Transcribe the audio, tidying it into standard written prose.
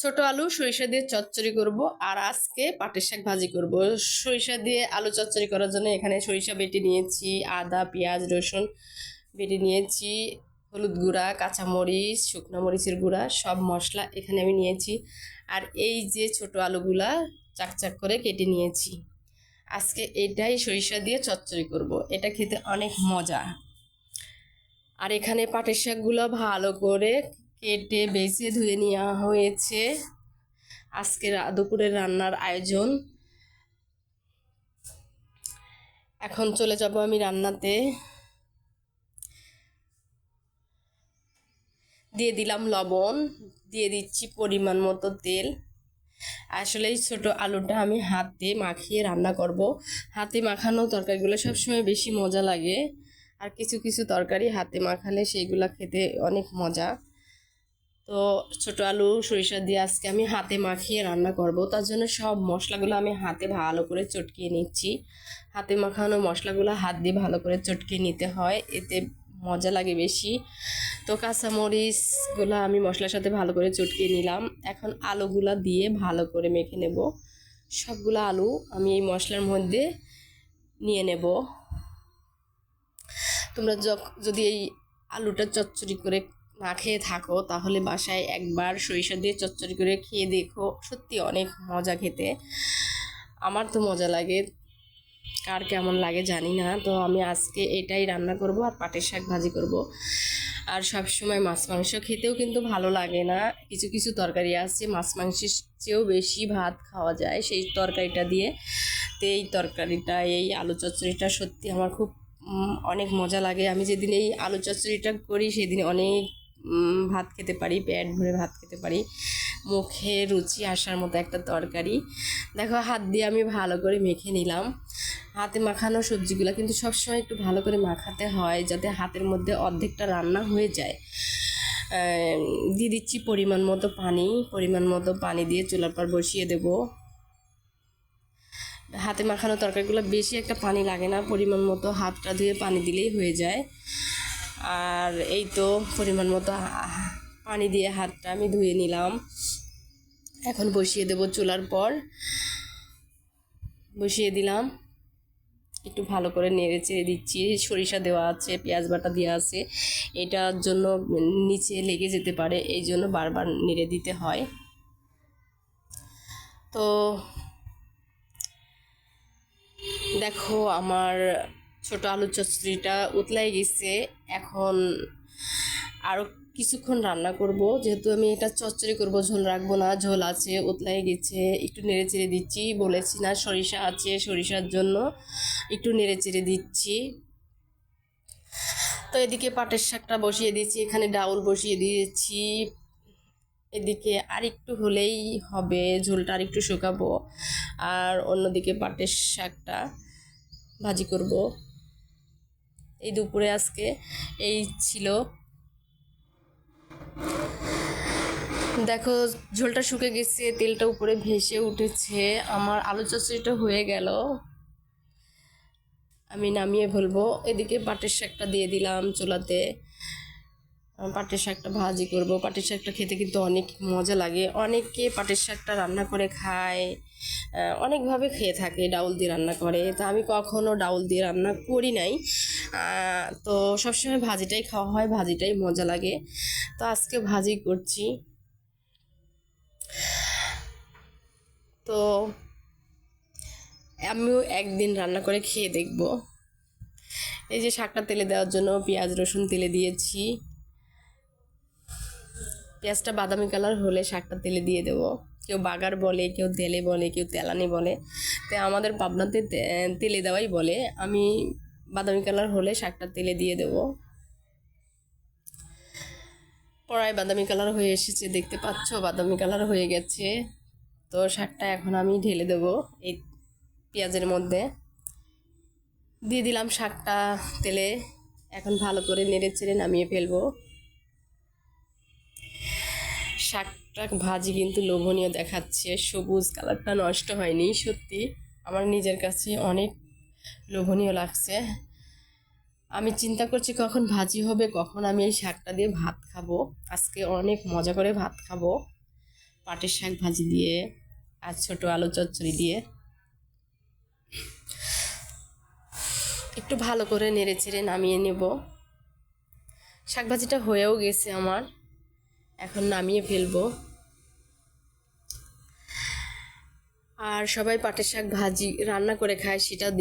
ছোট আলু সরিষা দিয়ে চচ্চড়ি করব আর আজকে পাটের শাক ভাজি করব। সরিষা দিয়ে আলু চচ্চড়ি করার জন্য এখানে সরিষা বেটে নিয়েছি, আদা পেঁয়াজ রসুন বেটে নিয়েছি, হলুদ গুঁড়া কাঁচামরিচ শুকনো মরিচের গুঁড়া সব মশলা এখানে আমি নিয়েছি। আর এই যে ছোট আলুগুলা চাকচাক করে কেটে নিয়েছি। আজকে এটাই সরিষা দিয়ে চচ্চড়ি করব, এটা খেতে অনেক মজা। আর এখানে পাটের শাকগুলো ভালো করে কেটে বেছে ধুয়ে নেওয়া হয়েছে। আজকে দুপুরের রান্নার আয়োজন। এখন চলে যাব আমি রান্নাতে। দিয়ে দিলাম লবণ, দিয়ে দিচ্ছি পরিমাণ মতো তেল। আসলে এই ছোটো আলুটা আমি হাতে মাখিয়ে রান্না করব। হাতে মাখানো তরকারিগুলো সবসময় বেশি মজা লাগে, আর কিছু কিছু তরকারি হাতে মাখালে সেইগুলো খেতে অনেক মজা। তো ছোটো আলু সরিষা দিয়ে আজকে আমি হাতে মাখিয়ে রান্না করব। তার জন্য সব মশলাগুলো আমি হাতে ভালো করে চটকিয়ে নিচ্ছি। হাতে মাখানো মশলাগুলো হাত দিয়ে ভালো করে চটকিয়ে নিতে হয়, এতে মজা লাগে বেশি। তো কাঁচামরিচগুলো আমি মশলার সাথে ভালো করে চটকিয়ে নিলাম। এখন আলুগুলা দিয়ে ভালো করে মেখে নেব। সবগুলো আলু আমি এই মশলার মধ্যে নিয়ে নেব। তোমরা যদি এই আলুটা চচ্চড়ি করে না খেয়ে থাকো তাহলে বাসায় একবার সরিষা দিয়ে চচ্চড়ি করে খেয়ে দেখো, সত্যি অনেক মজা খেতে। আমার তো মজা লাগে, কার কেমন লাগে জানি না। তো আমি আজকে এটাই রান্না করব আর পাটের শাক ভাজি করব। আর সব সময় মাছ মাংস খেতেও কিন্তু ভালো লাগে না, কিছু কিছু তরকারি আছে মাছ মাংসের চেয়েও বেশি ভাত খাওয়া যায় সেই তরকারিটা দিয়ে। তো এই তরকারিটা, এই আলু চচ্চড়িটা সত্যি আমার খুব অনেক মজা লাগে। আমি যেদিন এই আলু চচ্চড়িটা করি সেদিন অনেক ভাত খেতে পারি, পেট ভরে ভাত খেতে পারি। মুখে রুচি আসার মতো একটা তরকারি। দেখো হাত দিয়ে আমি ভালো করে মেখে নিলাম। হাতে মাখানো সবজিগুলো কিন্তু সবসময় একটু ভালো করে মাখাতে হয়, যাতে হাতের মধ্যে অর্ধেকটা রান্না হয়ে যায়। দিয়ে দিচ্ছি পরিমাণ মতো পানি দিয়ে চুলার পর বসিয়ে দেব। হাতে মাখানো তরকারিগুলো বেশি একটা পানি লাগে না, পরিমাণ মতো হাতটা ধুয়ে পানি দিলেই হয়ে যায়। আর এই তো পরিমাণ মতো পানি দিয়ে হাতটা আমি ধুয়ে নিলাম। এখন বসিয়ে দেব, চুলার পর বসিয়ে দিলাম। একটু ভালো করে নেড়ে চেড়ে দিচ্ছি। সরিষা দেওয়া আছে, পেঁয়াজ বাটা দেওয়া আছে, এটার জন্য নিচে লেগে যেতে পারে, এই জন্য বারবার নেড়ে দিতে হয়। তো দেখো আমার ছোট আলু চচ্চড়িটা উতলাই গেছে। এখন আরও কিছুক্ষণ রান্না করব, যেহেতু আমি এটা চচ্চড়ি করব, ঝোল রাখবো না। ঝোল আছে, উতলাই গেছে, একটু নেড়ে চেড়ে দিচ্ছি। বলেছি না সরিষা আছে, সরিষার জন্য একটু নেড়ে চেড়ে দিচ্ছি। তো এদিকে পাটের শাকটা বসিয়ে দিয়েছি, এখানে ডাউল বসিয়ে দিয়েছি। এদিকে আর একটু হলেই হবে, ঝোলটা আর একটু শুকাবো। আর অন্যদিকে পাটের শাকটা ভাজি করব। এই দুপুরে আজকে এই ছিল। দেখো ঝোলটা শুকে গেছে, তেলটা উপরে ভেসে উঠেছে। আমার আলু চচ্চড়িটা হয়ে গেল, আমি নামিয়ে ফেলবো। এদিকে পাটের শাকটা দিয়ে দিলাম চুলাতে। পাটের শাকটা ভাজি করব। পাটের শাকটা খেতে কিন্তু অনেক মজা লাগে। অনেকে পাটের শাকটা রান্না করে খায়, অনেকভাবে খেয়ে থাকে, ডাউল দিয়ে রান্না করে। তা আমি কখনো ডাউল দিয়ে রান্না করি নাই। তো সবসময় ভাজিটাই খাওয়া হয়, ভাজিটাই মজা লাগে। তো আজকে ভাজি করছি। তো আমিও একদিন রান্না করে খেয়ে দেখব। এই যে শাকটা তেলে দেওয়ার জন্য পেঁয়াজ রসুন তেলে দিয়েছি। পেঁয়াজটা বাদামি কালার হলে শাকটা তেলে দিয়ে দেবো। কেউ বাগার বলে, কেউ তেলে বলে, কেউ তেলানি বলে। তাই আমাদের পাবনাতে তেলে দেওয়াই বলে। আমি বাদামি কালার হলে শাকটা তেলে দিয়ে দেবো। প্রায় বাদামি কালার হয়ে এসেছে, দেখতে পাচ্ছ বাদামি কালার হয়ে গেছে। তো শাকটা এখন আমি ঢেলে দেবো এই পেঁয়াজের মধ্যে। দিয়ে দিলাম শাকটা তেলে। এখন ভালো করে নেড়ে চেড়ে নামিয়ে ফেলবো। শাকটা ভাজি কিন্তু লোভনীয় দেখাচ্ছে, সবুজ কালারটা নষ্ট হয়নি, সত্যি আমার নিজের কাছে অনেক লোভনীয় লাগছে। আমি চিন্তা করছি কখন ভাজি হবে, কখন আমি এই শাকটা দিয়ে ভাত খাবো। আজকে অনেক মজা করে ভাত খাবো। পাটের শাক ভাজি দিয়ে আর ছোট আলু চচ্চড়ি দিয়ে একটু ভালো করে নেড়ে চেড়ে নামিয়ে নেব। শাক ভাজিটা হয়েও গেছে আমার, এখন নামিয়ে ফেলবো। আর সবাই পাটের শাক ভাজি রান্না করে খায়, সেটাও